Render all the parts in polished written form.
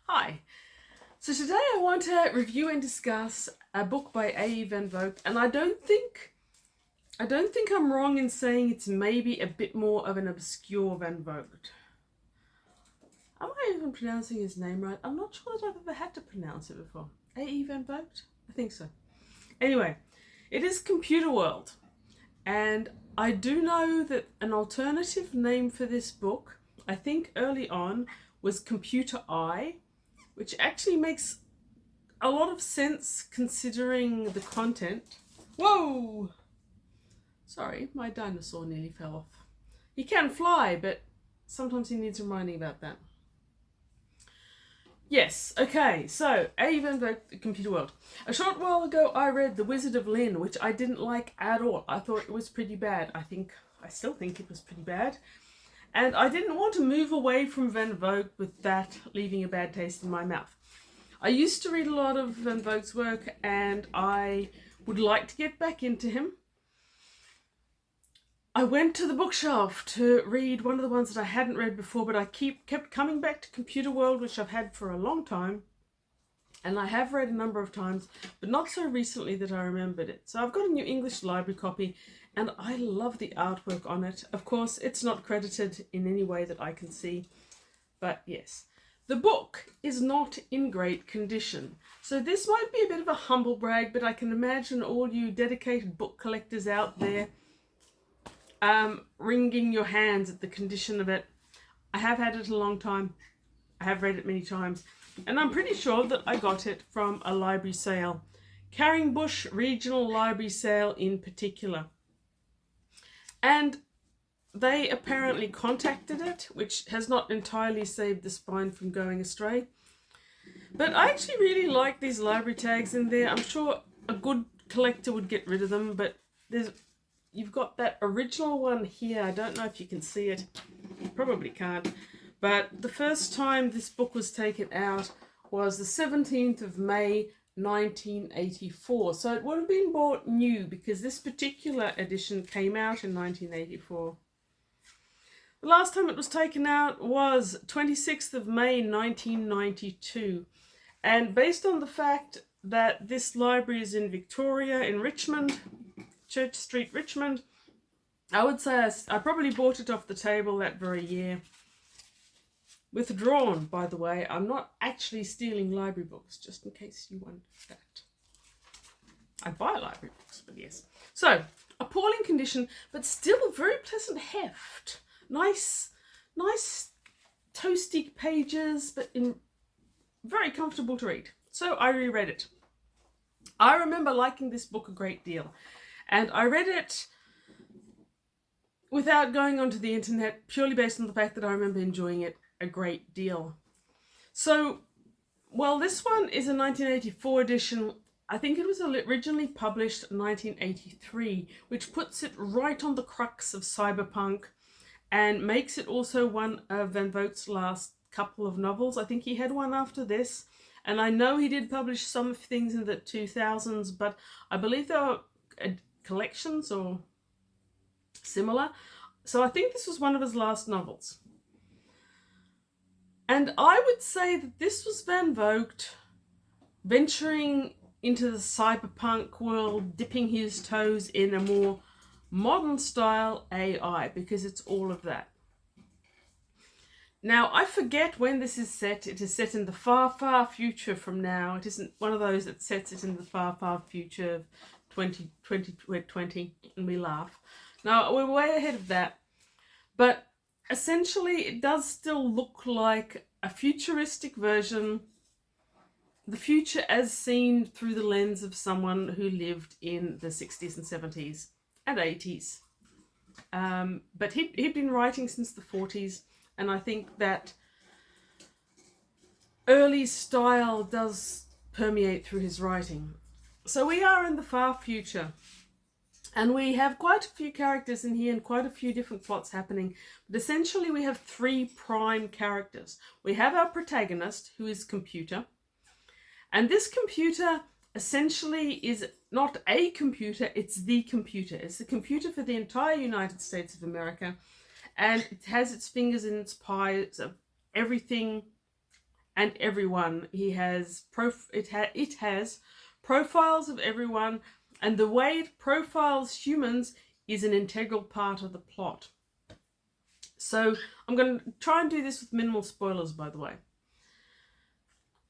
Hi. So today I want to review and discuss a book by A. Van Vogt, and I don't think I'm wrong in saying it's maybe a bit more of an obscure Van Vogt. Am I even pronouncing his name right? I'm not sure that I've ever had to pronounce it before. A. Van Vogt? I think so. Anyway, it is Computerworld, and I do know that an alternative name for this book, I think early on, was Computer Eye, which actually makes a lot of sense considering the content. Whoa! Sorry, my dinosaur nearly fell off. He can fly, but sometimes he needs reminding about that. Yes, okay, so A. Van Vogt, Computerworld. A short while ago I read The Wizard of Lynn, which I didn't like at all. I thought it was pretty bad. I still think it was pretty bad. And I didn't want to move away from Van Vogt with that leaving a bad taste in my mouth. I used to read a lot of Van Vogt's work and I would like to get back into him. I went to the bookshelf to read one of the ones that I hadn't read before, but I kept coming back to Computerworld, which I've had for a long time. And I have read a number of times, but not so recently that I remembered it. So I've got a new English library copy, and I love the artwork on it. Of course, it's not credited in any way that I can see, but yes. The book is not in great condition. So this might be a bit of a humble brag, but I can imagine all you dedicated book collectors out there wringing your hands at the condition of it. I have had it a long time. I have read it many times. And I'm pretty sure that I got it from a library sale. Carringbush Regional Library Sale in particular. And they apparently contacted it, which has not entirely saved the spine from going astray. But I actually really like these library tags in there. I'm sure a good collector would get rid of them, but you've got that original one here. I don't know if you can see it. You probably can't. But the first time this book was taken out was the 17th of May, 1984. So it would have been bought new because this particular edition came out in 1984. The last time it was taken out was 26th of May, 1992. And based on the fact that this library is in Victoria, in Richmond, Church Street, Richmond, I would say I probably bought it off the table that very year. Withdrawn, by the way. I'm not actually stealing library books, just in case you wondered that. I buy library books, but yes. So, appalling condition, but still very pleasant heft. Nice toasty pages, but very comfortable to read. So I reread it. I remember liking this book a great deal. And I read it without going onto the internet, purely based on the fact that I remember enjoying it a great deal. So, well, this one is a 1984 edition. I think it was originally published in 1983, which puts it right on the crux of cyberpunk and makes it also one of Van Vogt's last couple of novels. I think he had one after this, and I know he did publish some things in the 2000s, but I believe they were collections or similar. So I think this was one of his last novels. And I would say that this was Van Vogt venturing into the cyberpunk world, dipping his toes in a more modern style AI, because it's all of that. Now, I forget when this is set. It is set in the far, far future from now. It isn't one of those that sets it in the far, far future of 2020, and we laugh. Now, we're way ahead of that. But essentially, it does still look like a futuristic version, the future as seen through the lens of someone who lived in the 60s and 70s and 80s. But he'd been writing since the 40s, and I think that early style does permeate through his writing. So we are in the far future. And we have quite a few characters in here and quite a few different plots happening. But essentially we have three prime characters. We have our protagonist, who is Computer. And this computer essentially is not a computer, it's the computer. It's the computer for the entire United States of America. And it has its fingers in its pies of everything and everyone. It has profiles of everyone, and the way it profiles humans is an integral part of the plot. So I'm going to try and do this with minimal spoilers, by the way.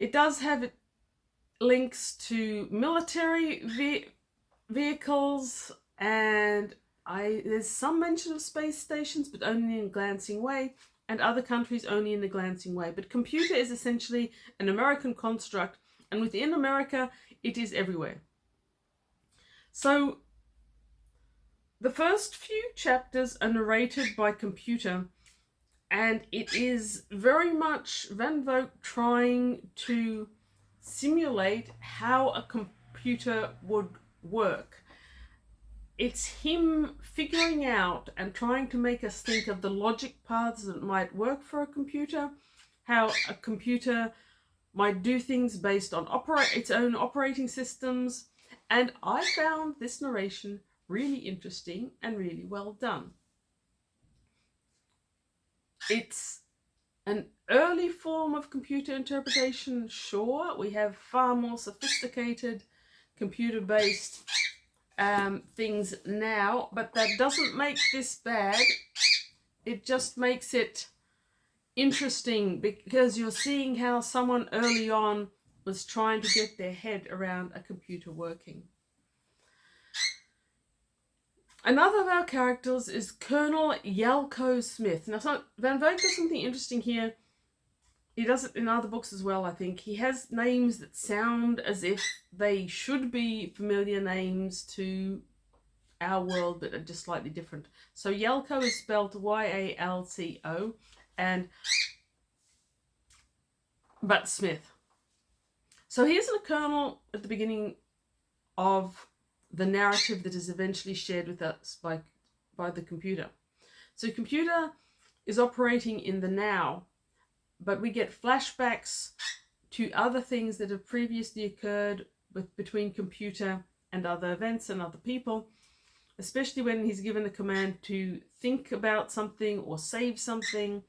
It does have links to military vehicles, and there's some mention of space stations, but only in a glancing way, and other countries only in a glancing way. But computer is essentially an American construct, and within America, it is everywhere. So the first few chapters are narrated by computer, and it is very much Van Vogt trying to simulate how a computer would work. It's him figuring out and trying to make us think of the logic paths that might work for a computer, how a computer might do things based on its own operating systems, and I found this narration really interesting and really well done. It's an early form of computer interpretation, sure. We have far more sophisticated computer-based things now, but that doesn't make this bad. It just makes it interesting because you're seeing how someone early on was trying to get their head around a computer working. Another of our characters is Colonel Yelko Smith. Now, Van Vogt does something interesting here. He does it in other books as well, I think. He has names that sound as if they should be familiar names to our world, but are just slightly different. So Yelko is spelled Y-A-L-C-O, but Smith. So here's a colonel at the beginning of the narrative that is eventually shared with us by the computer. So computer is operating in the now, but we get flashbacks to other things that have previously occurred between computer and other events and other people, especially when he's given a command to think about something or save something.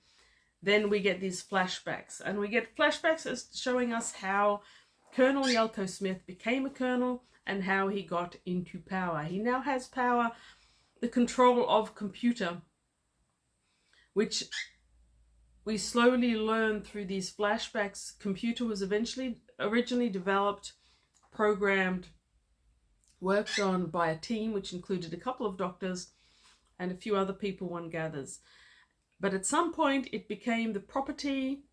Then we get these flashbacks, and we get flashbacks as showing us how Colonel Yelko Smith became a colonel and how he got into power. He now has power, the control of computer, which we slowly learn through these flashbacks. Computer was originally developed, programmed, worked on by a team which included a couple of doctors and a few other people, one gathers. But at some point it became the property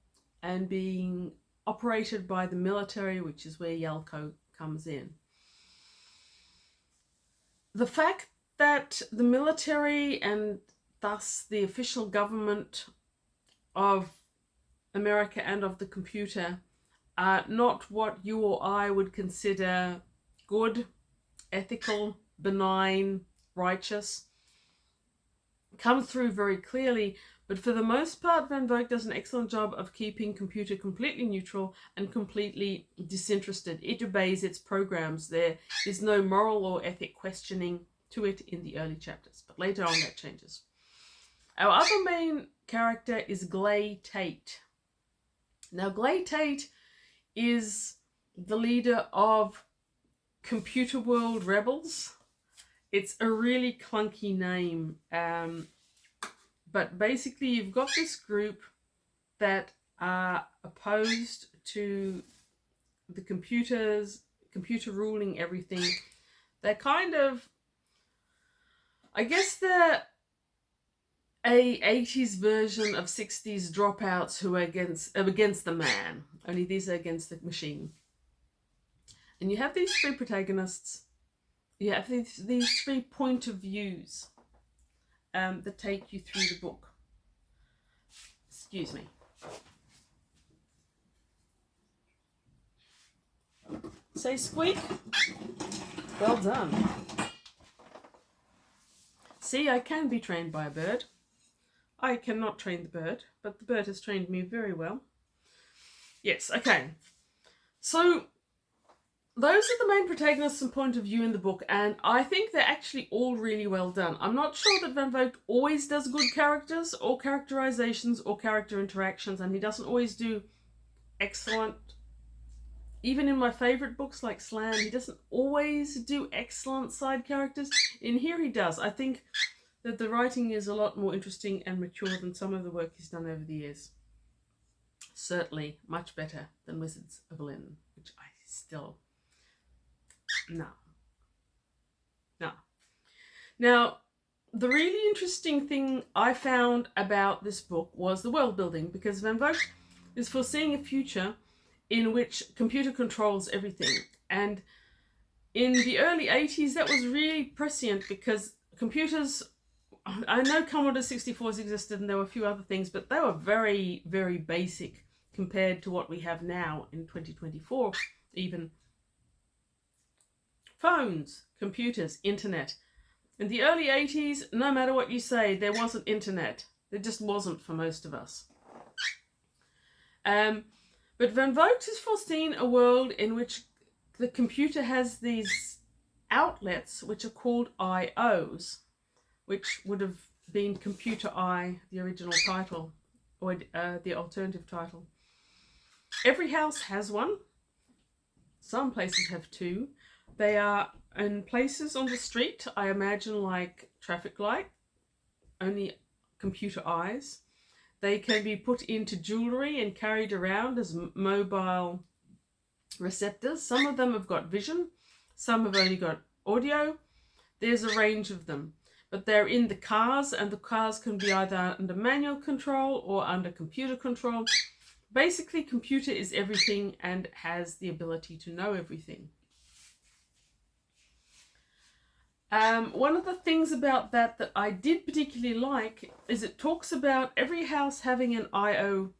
and being operated by the military, which is where Yelko comes in. The fact that the military and thus the official government of America and of the computer are not what you or I would consider good, ethical, benign, righteous, comes through very clearly. But for the most part, Van Vogt does an excellent job of keeping computer completely neutral and completely disinterested. It obeys its programs. There is no moral or ethic questioning to it in the early chapters, but later on that changes. Our other main character is Glay Tate. Now, Glay Tate is the leader of Computerworld Rebels. It's a really clunky name, but basically you've got this group that are opposed to the computer ruling everything. They're kind of, I guess they're a 80s version of 60s dropouts who are against the man, only these are against the machine. And you have these three protagonists. You have these three point of views that take you through the book. Excuse me. Say squeak. Well done. See, I can be trained by a bird. I cannot train the bird, but the bird has trained me very well. Yes, okay. So those are the main protagonists and point of view in the book, and I think they're actually all really well done. I'm not sure that Van Vogt always does good characters or characterizations or character interactions, and he doesn't always do excellent. Even in my favourite books like Slam, he doesn't always do excellent side characters. In here he does. I think that the writing is a lot more interesting and mature than some of the work he's done over the years. Certainly much better than Wizards of Lynn, which I still... No. Now, the really interesting thing I found about this book was the world building, because Van Vogt is foreseeing a future in which computer controls everything. And in the early 80s, that was really prescient because computers, I know Commodore 64s existed and there were a few other things, but they were very, very basic compared to what we have now in 2024, even. Phones, computers, internet. In the early 80s, no matter what you say, there wasn't internet. There just wasn't for most of us. But Van Vogt has foreseen a world in which the computer has these outlets which are called IOs, which would have been Computer Eye, the original title, or the alternative title. Every house has one. Some places have two. They are in places on the street, I imagine, like traffic light, only computer eyes. They can be put into jewellery and carried around as mobile receptors. Some of them have got vision, some have only got audio. There's a range of them. But they're in the cars, and the cars can be either under manual control or under computer control. Basically, computer is everything and has the ability to know everything. One of the things about that I did particularly like is it talks about every house having an I/O,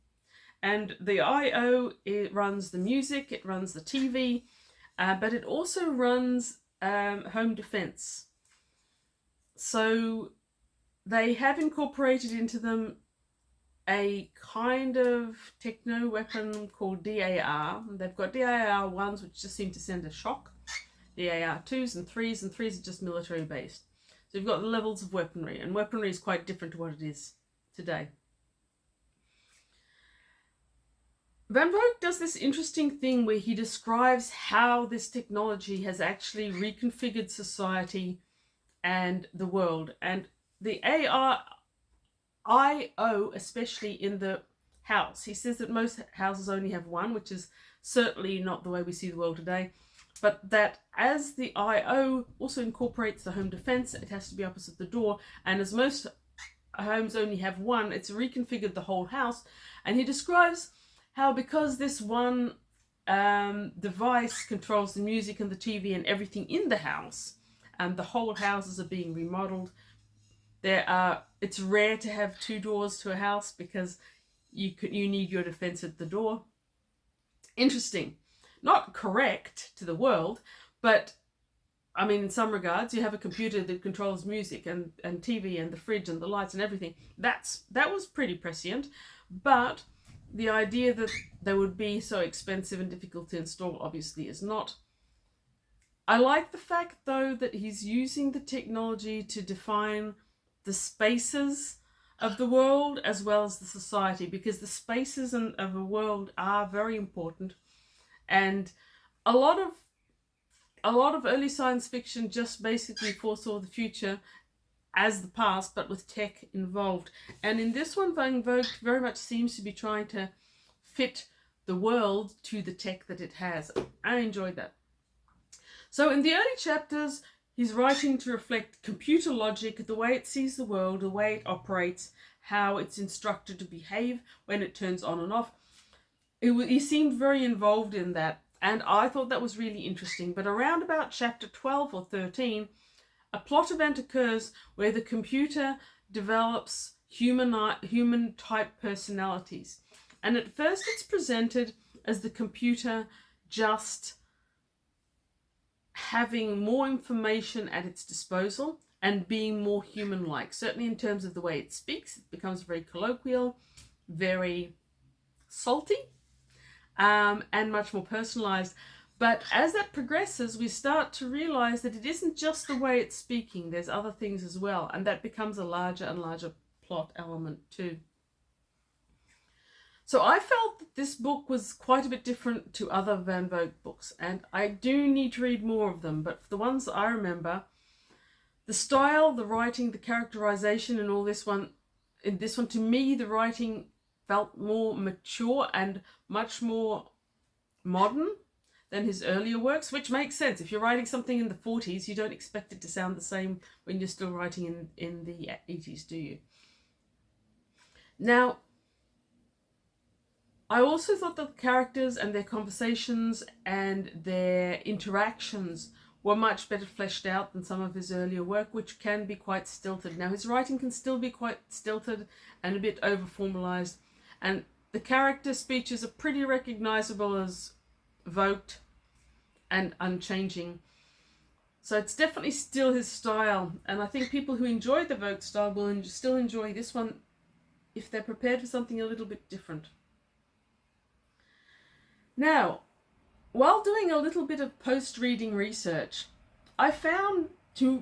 and the I/O, it runs the music, it runs the TV, but it also runs home defense. So they have incorporated into them a kind of techno weapon called DAR. They've got DAR 1s, which just seem to send a shock. DAR 2s and 3s, and 3s are just military based. So you've got the levels of weaponry, and weaponry is quite different to what it is today. Van Vogt does this interesting thing where he describes how this technology has actually reconfigured society and the world. And the IO, especially in the house. He says that most houses only have one, which is certainly not the way we see the world today. But that as the IO also incorporates the home defense, it has to be opposite the door. And as most homes only have one, it's reconfigured the whole house. And he describes how because this one device controls the music and the TV and everything in the house, and the whole houses are being remodeled, it's rare to have two doors to a house because you need your defense at the door. Interesting. Not correct to the world, but I mean, in some regards, you have a computer that controls music and TV and the fridge and the lights and everything. That was pretty prescient, but the idea that they would be so expensive and difficult to install obviously is not. I like the fact, though, that he's using the technology to define the spaces of the world as well as the society, because the spaces of a world are very important. And a lot of early science fiction just basically foresaw the future as the past, but with tech involved. And in this one, Van Vogt very much seems to be trying to fit the world to the tech that it has. I enjoyed that. So in the early chapters, he's writing to reflect computer logic, the way it sees the world, the way it operates, how it's instructed to behave when it turns on and off. He seemed very involved in that, and I thought that was really interesting. But around about chapter 12 or 13, a plot event occurs where the computer develops human-type personalities. And at first it's presented as the computer just having more information at its disposal and being more human-like. Certainly in terms of the way it speaks, it becomes very colloquial, very salty, and much more personalized. But as that progresses, we start to realize that it isn't just the way it's speaking, there's other things as well, and that becomes a larger and larger plot element too. So I felt that this book was quite a bit different to other Van Vogt books, and I do need to read more of them, but for the ones that I remember, the style, the writing, the characterization and all this one, in this one, to me, the writing felt more mature and much more modern than his earlier works, which makes sense. If you're writing something in the 40s, you don't expect it to sound the same when you're still writing in the 80s, do you? Now, I also thought that the characters and their conversations and their interactions were much better fleshed out than some of his earlier work, which can be quite stilted. Now, his writing can still be quite stilted and a bit over-formalized, and the character speeches are pretty recognizable as Vogt and unchanging. So it's definitely still his style, and I think people who enjoy the Vogt style will still enjoy this one if they're prepared for something a little bit different. Now, while doing a little bit of post-reading research, I found,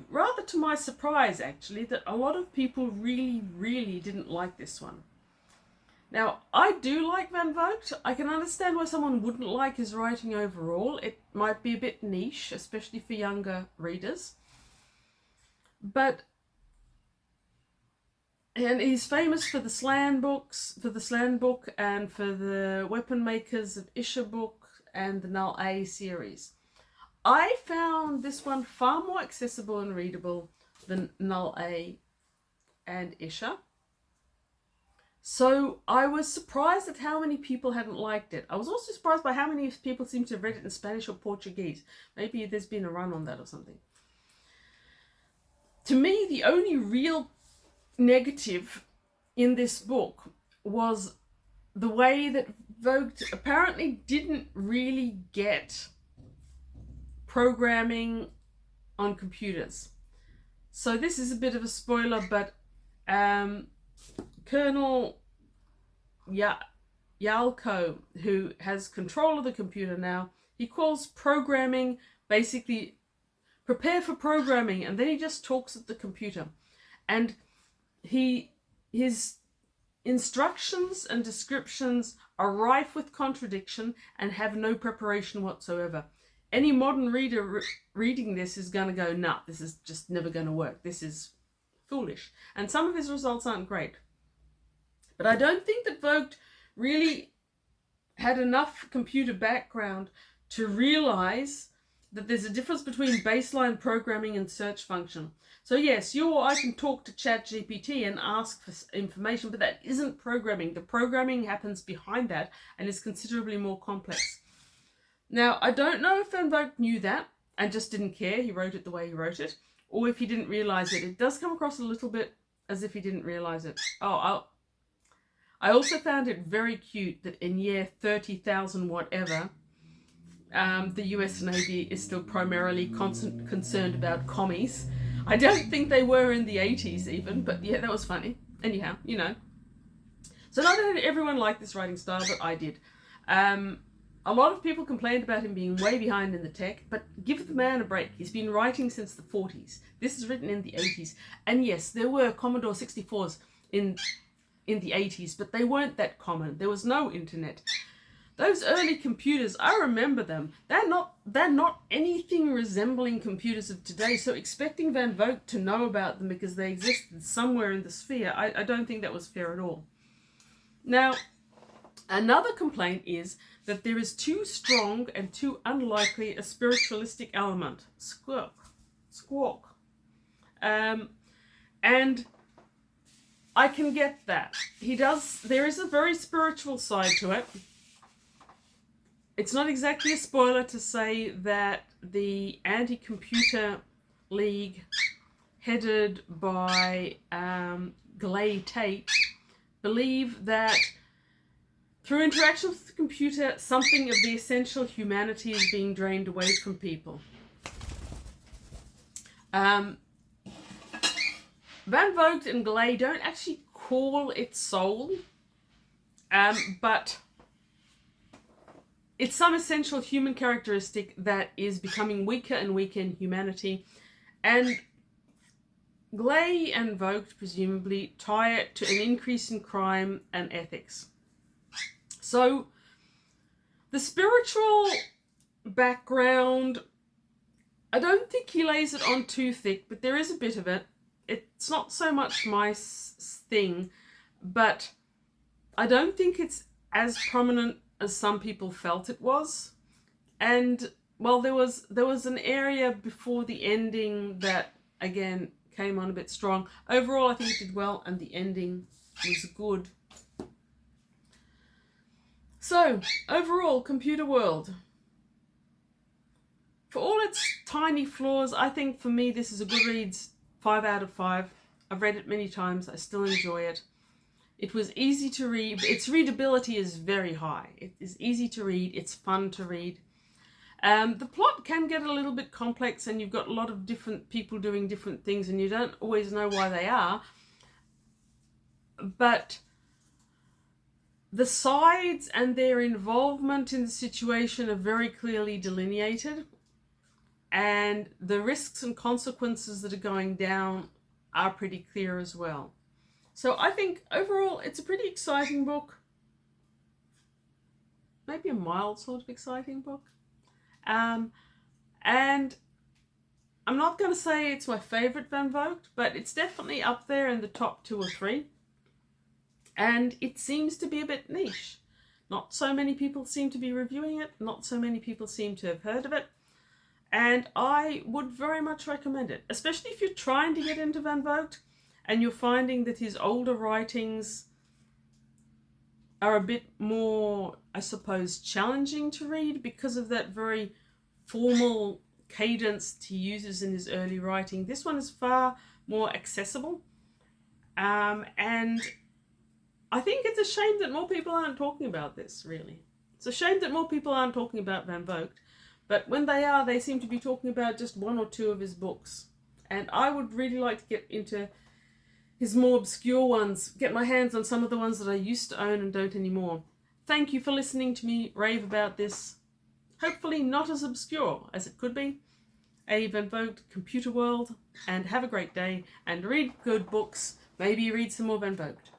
rather to my surprise actually, that a lot of people really didn't like this one. Now, I do like Van Vogt. I can understand why someone wouldn't like his writing overall. It might be a bit niche, especially for younger readers. And he's famous for the Slan books, for the Slan book, and for the Weapon Makers of Isha book and the Null A series. I found this one far more accessible and readable than Null A and Isha. So I was surprised at how many people hadn't liked it. I was also surprised by how many people seem to have read it in Spanish or Portuguese. Maybe there's been a run on that or something. To me, the only real negative in this book was the way that Vogt apparently didn't really get programming on computers. So this is a bit of a spoiler, but Colonel Yalko, who has control of the computer now, he calls programming basically prepare for programming, and then he just talks at the computer. And his instructions and descriptions are rife with contradiction and have no preparation whatsoever. Any modern reader reading this is going to go, nah, this is just never going to work. This is foolish. And some of his results aren't great. But I don't think that Vogt really had enough computer background to realize that there's a difference between baseline programming and search function. So yes, you or I can talk to ChatGPT and ask for information, but that isn't programming. The programming happens behind that and is considerably more complex. Now, I don't know if Van Vogt knew that and just didn't care. He wrote it the way he wrote it, or if he didn't realize it. It does come across a little bit as if he didn't realize it. I also found it very cute that in year 30,000 whatever, the US Navy is still primarily concerned about commies. I don't think they were in the 80s even, but yeah, that was funny. Anyhow, you know. So not everyone liked this writing style, but I did. A lot of people complained about him being way behind in the tech, but give the man a break. He's been writing since the 40s. This is written in the 80s. And yes, there were Commodore 64s in the 80s, but they weren't that common. There was no internet. Those early computers, I remember them. They're not anything resembling computers of today. So expecting Van Vogt to know about them because they existed somewhere in the sphere, I don't think that was fair at all. Now, another complaint is that there is too strong and too unlikely a spiritualistic element. Squawk. And I can get that. There is a very spiritual side to it. It's not exactly a spoiler to say that the anti-computer league headed by Glay Tate believe that through interaction with the computer, something of the essential humanity is being drained away from people. Van Vogt and Glay don't actually call it soul, but it's some essential human characteristic that is becoming weaker and weaker in humanity, and Glay and Vogt presumably tie it to an increase in crime and ethics. So the spiritual background, I don't think he lays it on too thick, but there is a bit of it. It's not so much my thing, but I don't think it's as prominent as some people felt it was. And well, there was an area before the ending that again came on a bit strong. Overall, I think it did well, and the ending was good. So overall, Computerworld, for all its tiny flaws, I think for me this is a Goodreads 5 out of 5. I've read it many times. I still enjoy it. It was easy to read. Its readability is very high. It is easy to read. It's fun to read. The plot can get a little bit complex, and you've got a lot of different people doing different things, and you don't always know why they are. But the sides and their involvement in the situation are very clearly delineated, and the risks and consequences that are going down are pretty clear as well. So I think overall it's a pretty exciting book. Maybe a mild sort of exciting book. And I'm not going to say it's my favourite Van Vogt, but it's definitely up there in the top 2 or 3. And it seems to be a bit niche. Not so many people seem to be reviewing it. Not so many people seem to have heard of it. And I would very much recommend it, especially if you're trying to get into Van Vogt and you're finding that his older writings are a bit more, I suppose, challenging to read because of that very formal cadence he uses in his early writing. This one is far more accessible. And I think it's a shame that more people aren't talking about this, really. It's a shame that more people aren't talking about Van Vogt. But when they are, they seem to be talking about just 1 or 2 of his books. And I would really like to get into his more obscure ones, get my hands on some of the ones that I used to own and don't anymore. Thank you for listening to me rave about this. Hopefully not as obscure as it could be. A Van Vogt Computerworld, and have a great day and read good books. Maybe read some more Van Vogt.